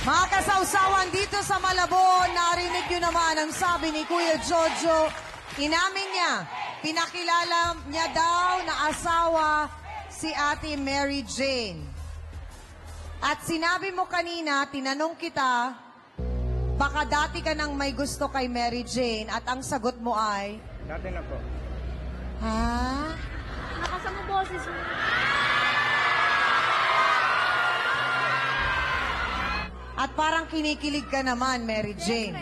Mga kasawsawan dito sa Malabon, narinig nyo naman ang sabi ni Kuya Jojo. Inamin niya, pinakilala niya daw na asawa si Ate Mary Jane. At sinabi mo kanina, tinanong kita, baka dati ka nang may gusto kay Mary Jane at ang sagot mo ay... Dati na po. Ha? Nakasama boses mo. At parang kinikilig ka naman, Mary Jane.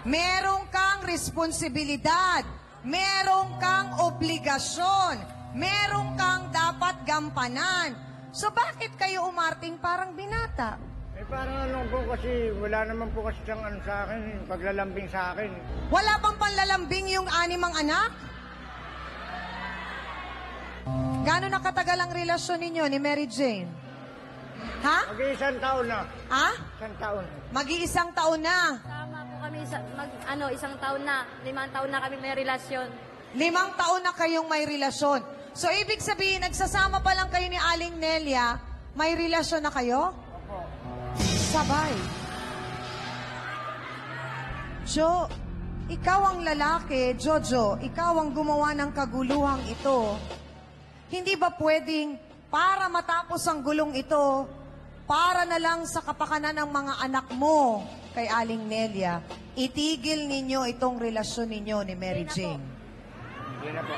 Merong kang responsibilidad. Merong kang obligasyon. Merong kang dapat gampanan. So bakit kayo umarting parang binata? Eh parang ano po kasi, wala naman po kasi siyang ano sa akin, paglalambing sa akin. Wala bang panlalambing yung animang anak? Gano'n na katagal ang relasyon ninyo ni Mary Jane? Ha? Mag-iisang taon na. Ha? Isang taon. Mag-iisang taon na. Tama po kami, isang taon na, 5 taon na kami may relasyon. 5 taon na kayong may relasyon. So, ibig sabihin, nagsasama pa lang kayo ni Aling Nelia, may relasyon na kayo? Opo. Sabay. Jo, ikaw ang lalaki, Jojo, ikaw ang gumawa ng kaguluhang ito. Hindi ba pwedeng, para matapos ang gulong ito, para na lang sa kapakanan ng mga anak mo kay Aling Nelia, itigil ninyo itong relasyon ninyo ni Mary Jane? Hindi na po.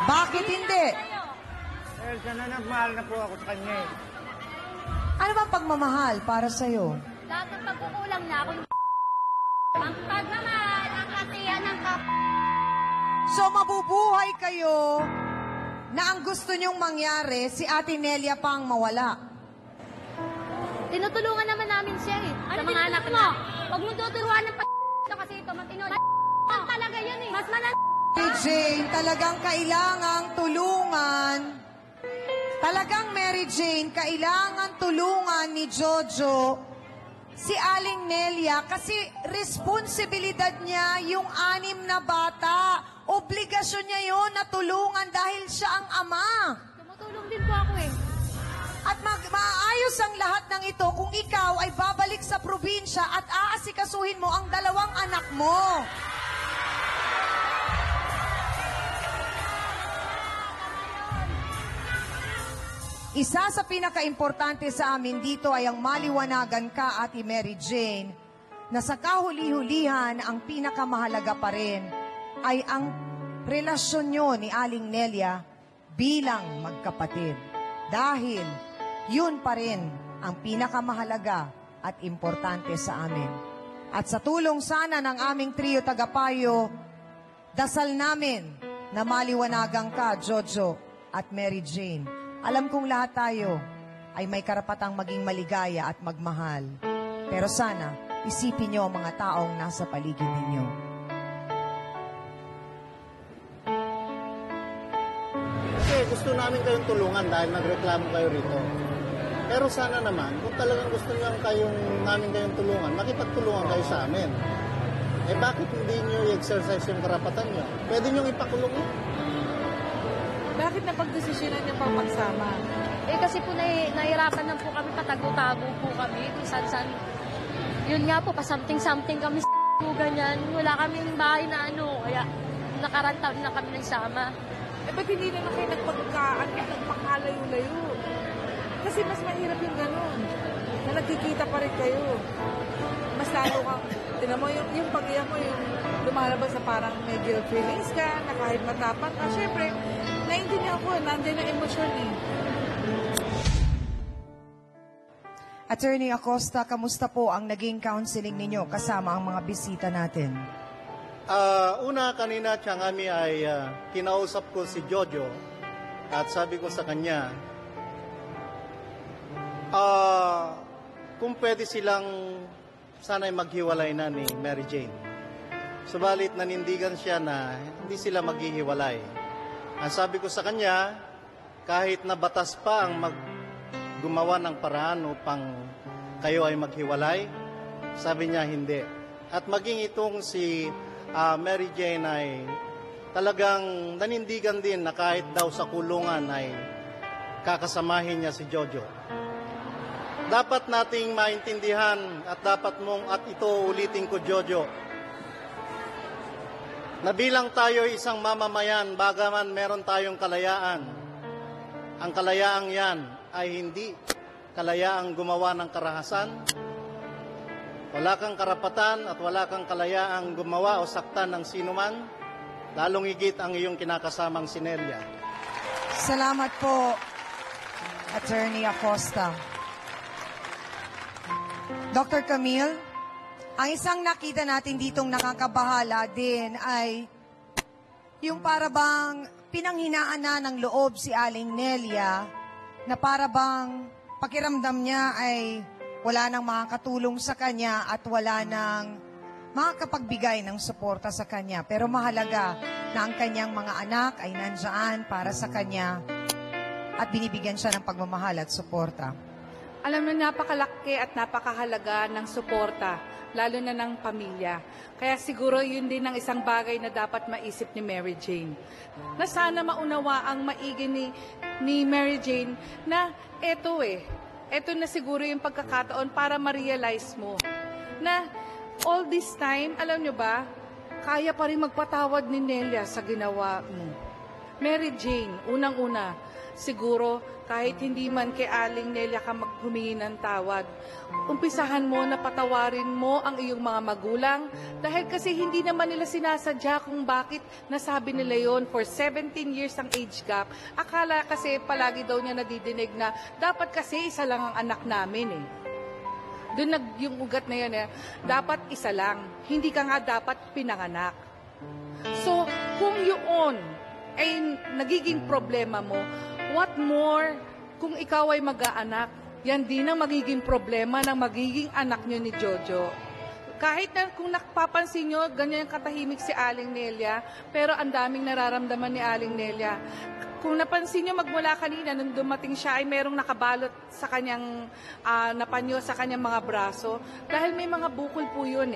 Bakit hindi? Dahil sana nagmahal na po ako sa kanya eh. Ano bang pagmamahal para sa'yo? Lahat ng pagkukulang na ako yung ang pagmamahal, ang kasiyan ng So, mabubuhay kayo na ang gusto nyong mangyari, si Ate Nelia pang mawala. Tinutulungan naman namin siya eh. Sa mga anak mo? Huwag mo tuturuan ng kasi ito matino. Talaga yun eh. Mas manan... Mary Jane, talagang kailangang tulungan. Talagang Mary Jane, kailangan tulungan ni Jojo si Aling Nelia kasi responsibilidad niya yung 6 na bata. Obligasyon niya yon na tulungan dahil siya ang ama. Tumutulong din po ako eh. At maayos ang lahat ng ito kung ikaw ay babalik sa probinsya at aasikasuhin mo ang 2 anak mo. Isa sa pinaka-importante sa amin dito ay ang maliwanagan ka, Ate Mary Jane, na sa kahuli-hulihan ang pinakamahalaga pa rin ay ang relasyon nyo ni Aling Nelia bilang magkapatid. Dahil yun pa rin ang pinakamahalaga at importante sa amin. At sa tulong sana ng aming trio tagapayo, dasal namin na maliwanagan ka, Jojo at Mary Jane. Alam kong lahat tayo ay may karapatang maging maligaya at magmahal. Pero sana, isipin nyo ang mga taong nasa paligid ninyo. Kasi gusto namin kayong tulungan dahil nagreklamo kayo rito. Pero sana naman, kung talagang gusto nyo namin kayong tulungan, makipagtulungan kayo sa amin. Eh bakit hindi nyo i-exercise yung karapatan nyo? Pwede nyo ipakulong yun. Bakit napagdesisyonan niyo pang magsama? Eh kasi po nahihirapan na po kami, patago-tago po kami. Kung saan-saan. Yun nga po, pa-something-something kami sa ganyan. Wala kaming bahay na ano. Kaya nakarantaw na kami nagsama. Eh ba't hindi naman kayo nagpakalayo-layo? Kasi mas mahirap yung gano'n. Na nagkikita pa rin kayo. Mas lalo kang, tinan mo yung pag-iyak mo, yung lumalabas na parang may guilt feelings ka, na kahit matapang ka. Siyempre, naiintindihan ko, nandiyan na emosyon eh. Attorney Acosta, kamusta po ang naging counseling ninyo kasama ang mga bisita natin? Una, kanina kami ay kinausap ko si Jojo at sabi ko sa kanya, kung pwede silang sana'y maghiwalay na ni Mary Jane. Subalit nanindigan siya na hindi sila maghihiwalay. Ang sabi ko sa kanya, kahit na batas pa ang gumawa ng paraan upang kayo ay maghiwalay, sabi niya hindi. At maging itong si Mary Jane ay talagang nanindigan din na kahit daw sa kulungan ay kakasamahin niya si Jojo. Dapat nating maintindihan at ito ulitin ko, Jojo, na bilang tayo isang mamamayan, bagaman meron tayong kalayaan, ang kalayaang yan ay hindi kalayaang gumawa ng karahasan. Wala kang karapatan at wala kang kalayaang gumawa o saktan ng sinuman, lalong higit ang iyong kinakasamang si Nelia. Salamat po, Attorney Acosta. Dr. Camille, ang isang nakita natin ditong nakakabahala din ay yung parabang pinanghinaan na ng loob si Aling Nelia na parabang pakiramdam niya ay wala nang makakatulong sa kanya at wala nang makakapagbigay ng suporta sa kanya. Pero mahalaga na ang kanyang mga anak ay nandyan para sa kanya at binibigyan siya ng pagmamahal at suporta. Alam mo, napakalaki at napakahalaga ng suporta, lalo na ng pamilya. Kaya siguro yun din ang isang bagay na dapat maisip ni Mary Jane. Na sana maunawa ang maigi ni Mary Jane na eto na siguro yung pagkakataon para ma-realize mo na all this time, alam nyo ba, kaya pa rin magpatawad ni Nelia sa ginawa mo. Mary Jane, unang-una, siguro kahit hindi man kay Aling Nelia ka maghumingi ng tawad, umpisahan mo na patawarin mo ang iyong mga magulang dahil kasi hindi naman nila sinasadya kung bakit nasabi nila yon for 17 years ang age gap. Akala kasi palagi daw niya nadidinig na dapat kasi isa lang ang anak namin Doon yung ugat na yan dapat isa lang, hindi ka nga dapat pinanganak. So, kung yun ay nagiging problema mo, what more kung ikaw ay mag-aanak? Yan din ang magiging problema ng magiging anak nyo ni Jojo. Kahit na kung napapansin nyo, ganyan katahimik si Aling Nelia, pero ang daming nararamdaman ni Aling Nelia. Kung napansin nyo magmula kanina, nung dumating siya ay merong nakabalot sa kanyang napanyo sa kanyang mga braso, dahil may mga bukol po yun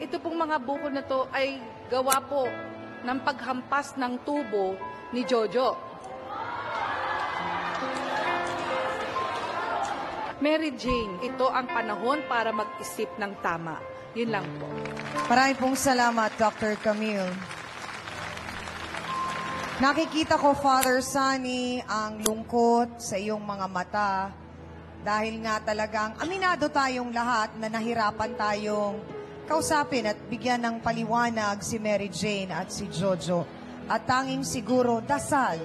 ito pong mga bukol na to ay gawa po ng paghampas ng tubo ni Jojo. Mary Jane, ito ang panahon para mag-isip ng tama. Yun lang po. Maraming pong salamat, Dr. Camille. Nakikita ko, Father Sunny, ang lungkot sa iyong mga mata dahil nga talagang aminado tayong lahat na nahirapan tayong kausapin at bigyan ng paliwanag si Mary Jane at si Jojo. At tanging siguro dasal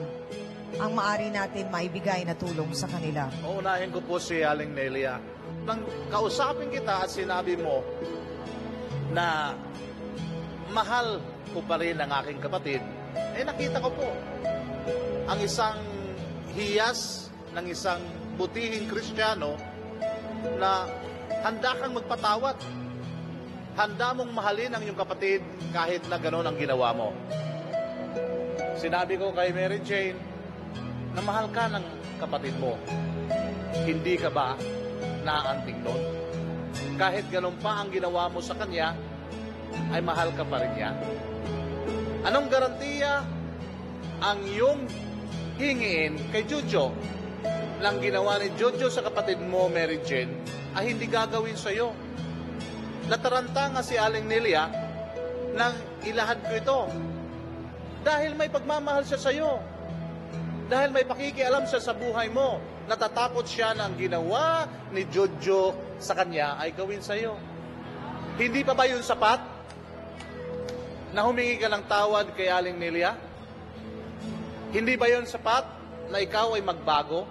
ang maari natin maibigay na tulong sa kanila. Uunahin ko po si Aling Nelia. Nang kausapin kita at sinabi mo na mahal ko pa rin ang aking kapatid, nakita ko po ang isang hiyas ng isang butihing Kristiyano na handa kang magpatawad. Handa mong mahalin ang iyong kapatid kahit na gano'n ang ginawa mo. Sinabi ko kay Mary Jane, na mahal ka ng kapatid mo. Hindi ka ba naaanting nun? Kahit ganun pa ang ginawa mo sa kanya, ay mahal ka pa rin niya. Anong garantiya ang iyong hingiin kay Jojo lang ginawa ni Jojo sa kapatid mo, Mary Jane, ay hindi gagawin sa iyo? Nataranta nga si Aling Nelia nang ilahad ko ito. Dahil may pagmamahal siya sa iyo. Dahil may pakikialam siya sa buhay mo, natatakot siya na ang ginawa ni Jojo sa kanya ay gawin sa iyo. Hindi pa ba yun sapat na humingi ka ng tawad kay Aling Nelia? Hindi ba yun sapat na ikaw ay magbago?